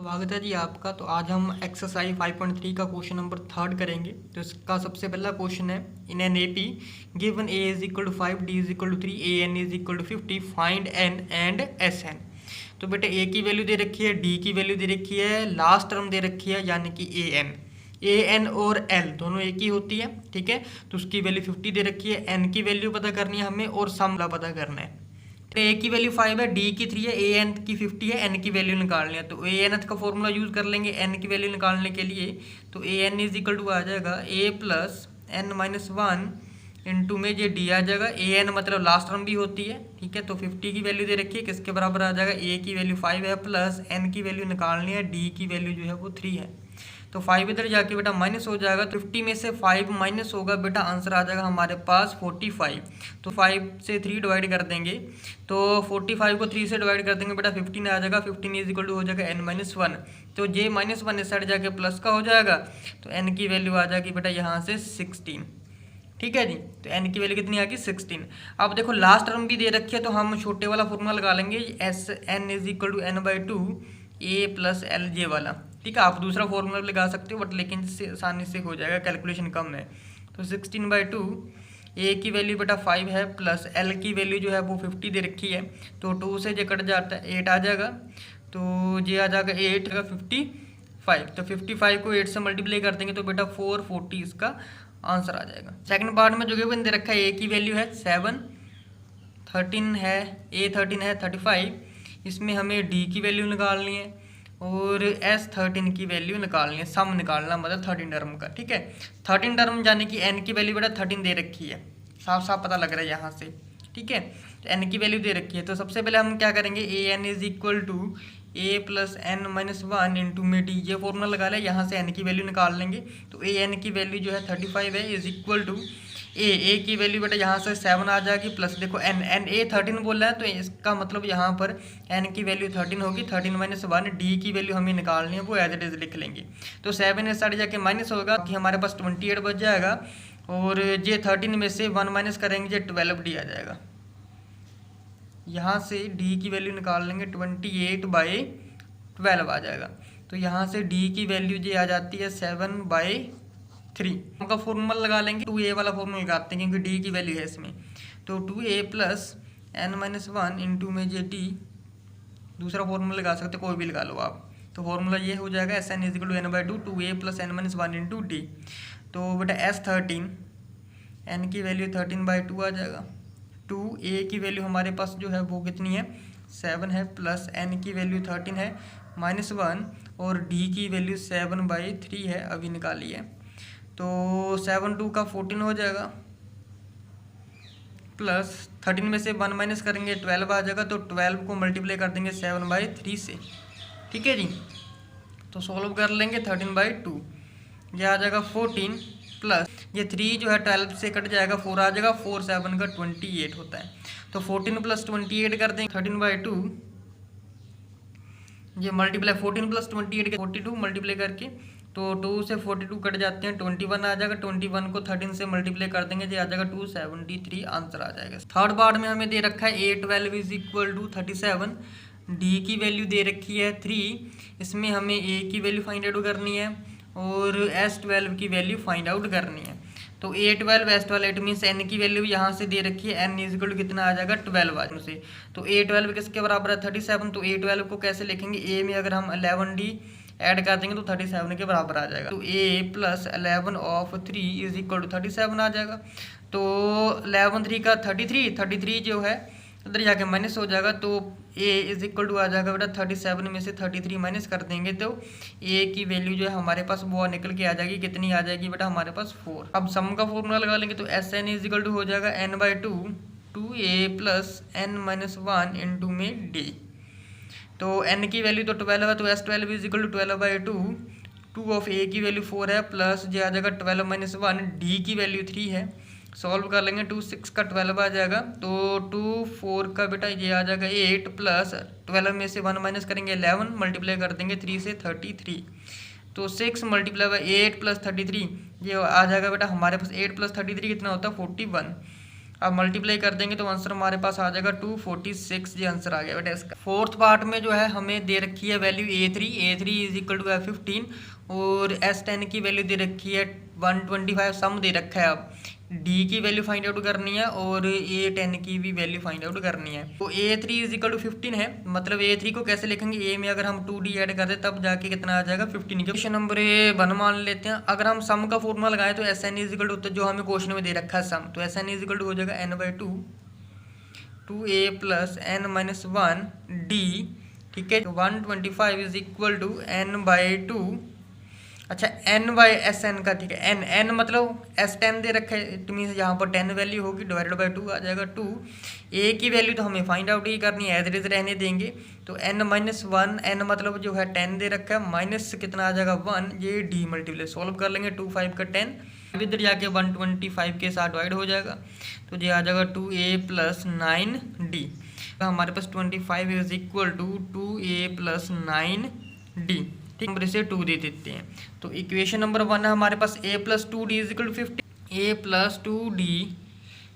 स्वागत है जी आपका। तो आज हम एक्सरसाइज 5.3 का क्वेश्चन नंबर थर्ड करेंगे। तो इसका सबसे पहला क्वेश्चन है, in an AP given a is equal to 5, d is equal to 3, a n is equal to 50, find n and S n. तो बेटा ए की वैल्यू दे रखी है, डी की वैल्यू दे रखी है, लास्ट टर्म दे रखी है यानी कि ए एन। ए एन और एल दोनों एक ही होती है, ठीक है। तो उसकी वैल्यू 50 दे रखी है, एन की वैल्यू पता करनी है हमें और सम पता करना है। तो ए की वैल्यू 5 है, डी की 3 है, ए एन की 50 है, एन की वैल्यू निकालनी है। तो ए एन का फॉर्मूला यूज कर लेंगे एन की वैल्यू निकालने के लिए। तो a n is equal to आ जाएगा a plus n minus one into में ये डी आ जाएगा। ए एन मतलब लास्ट टर्म भी होती है, ठीक है। तो 50 की वैल्यू दे रखी है, किसके बराबर आ जाएगा, ए की वैल्यू 5 है प्लस एन की वैल्यू निकालनी है, डी की वैल्यू जो है वो 3 है। तो 5 इधर जाके बेटा माइनस हो जाएगा, तो 50 में से 5 माइनस होगा बेटा, आंसर आ जाएगा हमारे पास 45। तो 5 से 3 डिवाइड कर देंगे, तो 45 को 3 से डिवाइड कर देंगे बेटा 15 आ जाएगा। 15 इज इक्वल टू हो जाएगा n माइनस वन। तो जे माइनस वन इस साइड जाके प्लस का हो जाएगा, तो n की वैल्यू आ जाएगी बेटा यहाँ से 16, ठीक है जी। तो n की वैल्यू कितनी आ गई 16। अब देखो लास्ट टर्म भी दे रखी है, तो हम छोटे वाला फॉर्मूला लगा लेंगे, S n is equal to n by two a plus l जे वाला, ठीक है। आप दूसरा फॉर्मूला भी लगा सकते हो बट लेकिन इससे आसानी से हो जाएगा, कैलकुलेशन कम है। तो 16/2 ए की वैल्यू बेटा 5 है प्लस एल की वैल्यू जो है वो 50 दे रखी है। तो 2 से जो कट जाता है 8 आ जाएगा, तो ये आ जाएगा 8 का 55। तो 55 को 8 से मल्टीप्लाई कर देंगे तो बेटा 440 इसका आंसर आ जाएगा। सेकंड पार्ट में जो गिवन दे रखा है, ए की वैल्यू है 7, 13 है, ए 13 है 35, इसमें हमें डी की वैल्यू निकालनी है और एस 13 की वैल्यू निकालनी है, सम निकालना मतलब 13 टर्म का, ठीक है। 13 टर्म यानी कि एन की वैल्यू बेटा 13 दे रखी है, साफ साफ पता लग रहा है यहाँ से, ठीक है। तो एन की वैल्यू दे रखी है, तो सबसे पहले हम क्या करेंगे, a n is equal to a plus n minus one into में डी, ये फॉर्मूला लगा लिया, यहाँ से एन की वैल्यू निकाल लेंगे। तो ए एन की वैल्यू जो है 35 है, इज इक्वल टू ए की वैल्यू बेटा यहाँ से 7 आ जाएगी प्लस देखो एन एन ए 13 बोल रहा है, तो इसका मतलब यहाँ पर एन की वैल्यू 13 होगी, 13 माइनस वन, डी की वैल्यू हमें निकालनी है, वो एज इट इज लिख लेंगे। तो 7 इस साइड जाके माइनस होगा कि हमारे पास 28 बच जाएगा, और ये 13 में से 1 माइनस करेंगे ये 12 डी आ जाएगा। यहाँ से डी की वैल्यू निकाल लेंगे, 28/12 आ जाएगा। तो यहाँ से डी की वैल्यू ये आ जाती है 7/3। का फॉर्मूला लगा लेंगे, 2a वाला फॉर्मूला लगाते हैं क्योंकि डी की वैल्यू है इसमें। तो 2a plus n minus one into में जे डी, दूसरा फॉर्मूला लगा सकते कोई भी लगा लो आप। तो फॉर्मूला ये हो जाएगा S n is equal to n by two 2a plus n minus one into d. तो बेटा एस 13, एन की वैल्यू 13/2 आ जाएगा। 2a की वैल्यू हमारे पास जो है वो कितनी है 7 है, प्लस एन की वैल्यू 13 है माइनस वन, और डी की वैल्यू 7/3 है, अभी निकाली है। तो 7 2 का 14 हो जाएगा, प्लस 13 में से 1 माइनस करेंगे 12 आ जाएगा। तो 12 को मल्टीप्लाई कर देंगे 7/3 से, ठीक है जी। तो सॉल्व कर लेंगे 13/2, ये आ जाएगा 14 प्लस ये 3 जो है 12 से कट जाएगा, 4 आ जाएगा, 4 7 का 28 होता है। तो 14 प्लस 28 कर देंगे 13/2, ये मल्टीप्लाई 14 प्लस 28 के 42 मल्टीप्लाई करके, तो 2 से 42 कट जाते हैं, 21 आ जाएगा। 21 को 13 से मल्टीप्लाई कर देंगे, ये आ जाएगा 273 आंसर आ जाएगा। थर्ड पार्ट में हमें दे रखा है ए 12 इज इक्वल टू 37, डी की वैल्यू दे रखी है 3, इसमें हमें ए की वैल्यू फाइंड आउट करनी है और एस 12 की वैल्यू फाइंड आउट करनी है। तो ए 12 एस 12 इट मीन्स एन की वैल्यू यहाँ से दे रखी है, एन इज इक्वल टू कितना आ जाएगा 12 आ से। तो ए 12 किसके बराबर है 37, तो ए 12 को कैसे लिखेंगे, ए में अगर हम 11d ऐड कर देंगे तो 37 के बराबर आ जाएगा। तो a plus 11 of 3 is equal to 37 आ जाएगा। तो 11 3 का 33 जो है उधर जाके माइनस हो जाएगा, तो ए इज इक्वल टू आ जाएगा बेटा 37 में से 33 माइनस कर देंगे तो ए की वैल्यू जो है हमारे पास वो निकल के आ जाएगी, कितनी आ जाएगी बेटा हमारे पास 4। अब सम का फॉर्मूला लगा लेंगे, तो s n is equal to हो जाएगा n/2 2a plus n minus one into में डी। तो n की वैल्यू तो 12 है, तो s 12 is equal to 12/2, 2 of a की वैल्यू 4 है, प्लस जो आ जाएगा 12 माइनस वन, डी की वैल्यू 3 है। सॉल्व कर लेंगे, 2 6 का 12 आ जाएगा, तो 2 4 का बेटा ये आ जाएगा 8, प्लस 12 में से 1 माइनस करेंगे 11, मल्टीप्लाई कर देंगे 3 से 33। तो 6 मल्टीप्लाई बाई 8 प्लस 33, ये आ जाएगा बेटा हमारे पास 8 प्लस 33 कितना होता है 41। अब मल्टीप्लाई कर देंगे तो आंसर हमारे पास आ जाएगा 246, ये आंसर आ गया बेटा इसका। फोर्थ पार्ट में जो है हमें दे रखी है value A3 is equal to 15 और S10 की वैल्यू दे रखी है 125, सम दे रखा है। अब D की वैल्यू फाइंड आउट करनी है और A10 की भी वैल्यू फाइंड आउट करनी है। तो A3 इज इक्वल टू 15 है, मतलब A3 को कैसे लिखेंगे, A में अगर हम 2D ऐड कर दें तब जाके कितना आ जाएगा 15। क्वेश्चन नंबर 1 मान लेते हैं। अगर हम सम का फॉर्मूला लगाएं तो SN इज इक्वल टू, जो हमें क्वेश्चन में दे रखा है सम, तो SN इज इक्वल टू हो जाएगा n/2 2A plus n-1 D, ठीक है। 125 इज इक्वल टू n/2, अच्छा n/SN का, ठीक है। n मतलब S10 दे रखा है, इट मीन्स यहाँ पर 10 वैल्यू होगी, डिवाइडेड बाई 2 आ जाएगा 2। A की वैल्यू तो हमें फाइंड आउट ही करनी है, एज इट इज रहने देंगे। तो n-1, n मतलब जो है 10 दे रखा है, माइनस कितना आ जाएगा 1, ये D मल्टीप्लाई सॉल्व कर लेंगे। 2 5 का 10, इधर जाके 125 के साथ डिवाइड हो जाएगा, तो ये आ जाएगा 2A प्लस 9D। हमारे पास 25 is equal to 2A plus 9D, number से 2 दे देते हैं। तो इक्वेशन नंबर 1 है हमारे पास A plus 2D is equal to 15, A plus 2D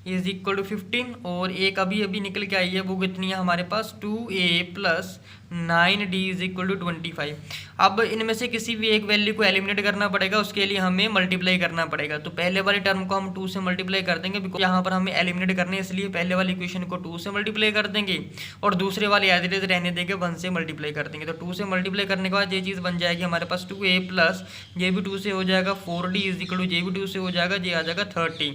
is equal to 15 और एक अभी निकल के आई है, वो कितनी है हमारे पास 2A plus 9D is equal to 25। अब इनमें से किसी भी एक वैल्यू को एलिमिनेट करना पड़ेगा, उसके लिए हमें मल्टीप्लाई करना पड़ेगा। तो पहले वाली टर्म को हम 2 से मल्टीप्लाई कर देंगे, बिकॉज यहाँ पर हमें एलिमिनेट करने, इसलिए पहले वाली इक्वेशन को 2 से मल्टीप्लाई कर देंगे और दूसरे वाली एज इट इज रहने देंगे 1 से मल्टीप्लाई कर देंगे। तो 2 से मल्टीप्लाई करने के बाद ये चीज़ बन जाएगी हमारे पास 2A प्लस, ये भी 2 से हो जाएगा, 4D इज इक्वल टू, ये भी 2 से हो जाएगा, ये आ जाएगा 30।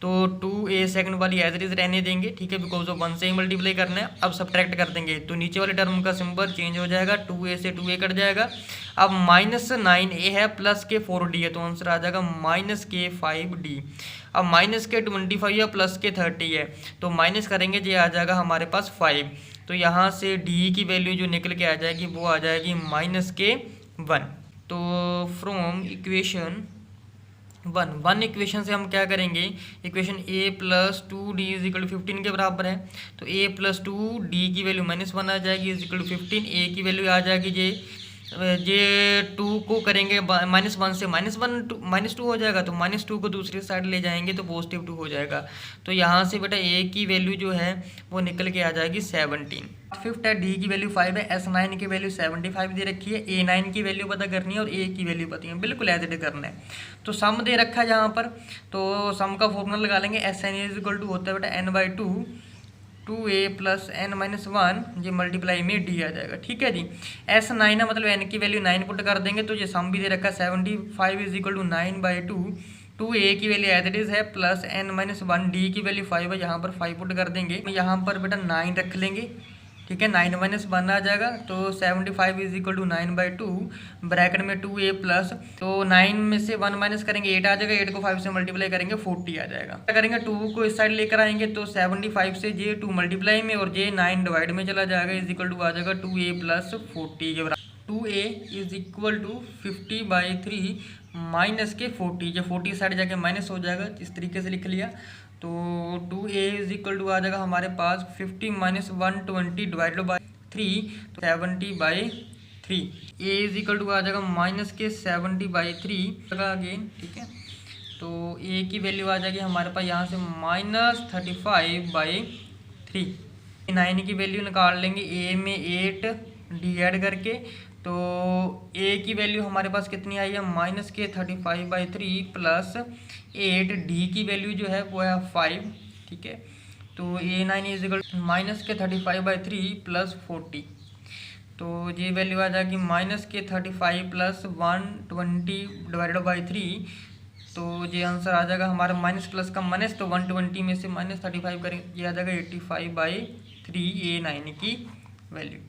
तो 2A सेकंड वाली एज इट इज रहने देंगे, ठीक है, बिकॉज ऑफ 1 से ही मल्टीप्लाई करना है। अब सब्ट्रैक्ट कर देंगे तो नीचे वाले टर्म का सिंबल चेंज हो जाएगा, 2A से 2A कट जाएगा। अब -9A है प्लस के 4D है, तो आंसर आ जाएगा -के 5D। अब माइनस के 25 या प्लस के 30 है, तो माइनस करेंगे ये आ जाएगा हमारे पास 5। तो यहाँ से D की वैल्यू जो निकल के आ जाएगी वो आ जाएगी -के 1। तो फ्रॉम इक्वेशन 1 इक्वेशन से हम क्या करेंगे, equation A plus 2D is equal to 15 के बराबर है, तो A प्लस 2D की वैल्यू -1 आ जाएगी इज इक्वल टू 15। A की वैल्यू आ जाएगी ये 2 को करेंगे -1 से -2 हो जाएगा, तो -2 को दूसरी साइड ले जाएंगे तो +2 हो जाएगा। तो यहाँ से बेटा A की वैल्यू जो है वो निकल के आ जाएगी 17। फिफ्थ है D की वैल्यू 5 है, S9 की वैल्यू 75 दे रखी है, A9 की वैल्यू पता करनी है और A की वैल्यू पता है, बिल्कुल एज इट इज करना है। तो सम दे रखा है यहाँ पर, तो सम का फॉर्मूला लगा लेंगे। SN इज इक्वल टू होता है बेटा n/2 2A प्लस n-1, ये मल्टीप्लाई में D आ जाएगा, ठीक है जी। S9 है, मतलब n की वैल्यू 9 पुट कर देंगे, तो ये सम भी दे रखा है 75 इज इक्वल टू 9/2 2A की वैल्यू एज इट इज है प्लस n-1, D की वैल्यू 5 है, यहाँ पर 5 पुट कर देंगे, यहाँ पर बेटा 9 रख लेंगे, ठीक है। 9-1 आ जाएगा, तो 75 इज इक्वल टू 9/2 ब्रैकेट में 2A प्लस, तो 9 में से 1 माइनस करेंगे 8 आ जाएगा, 8 को 5 से मल्टीप्लाई करेंगे 40 आ जाएगा। क्या करेंगे 2 को इस साइड लेकर आएंगे, तो 75 से ये 2 मल्टीप्लाई में और ये 9 डिवाइड में चला जाएगा, इज इक्वल टू आ जाएगा 2A प्लस 40 के बराबर। 2A is equal to 50/3 minus के 40, ये 40 साइड जाके माइनस हो जाएगा, इस तरीके से लिख लिया। तो 2A इज इक्वल टू आ जाएगा हमारे पास 50 - 120 डिवाइडेड बाई 3, तो 70/3। A इज इक्वल टू आ जाएगा -70/3 अगेन, ठीक है। तो A की वैल्यू आ जाएगी हमारे पास यहाँ से -35/3। 9 की वैल्यू निकाल लेंगे, A में 8D ऐड करके, तो A की वैल्यू हमारे पास कितनी आई है -के 35/3 प्लस 8D की वैल्यू जो है वो है 5, ठीक है। तो A9 इज इक्वल -के 35/3 प्लस 40, तो ये वैल्यू आ जाएगी -के 35 प्लस 120 डिवाइडेड बाई 3, तो ये आंसर आ जाएगा हमारा माइनस प्लस का माइनस, तो 120 में से -35 करेंगे, ये आ जाएगा 85/3 A9 की वैल्यू।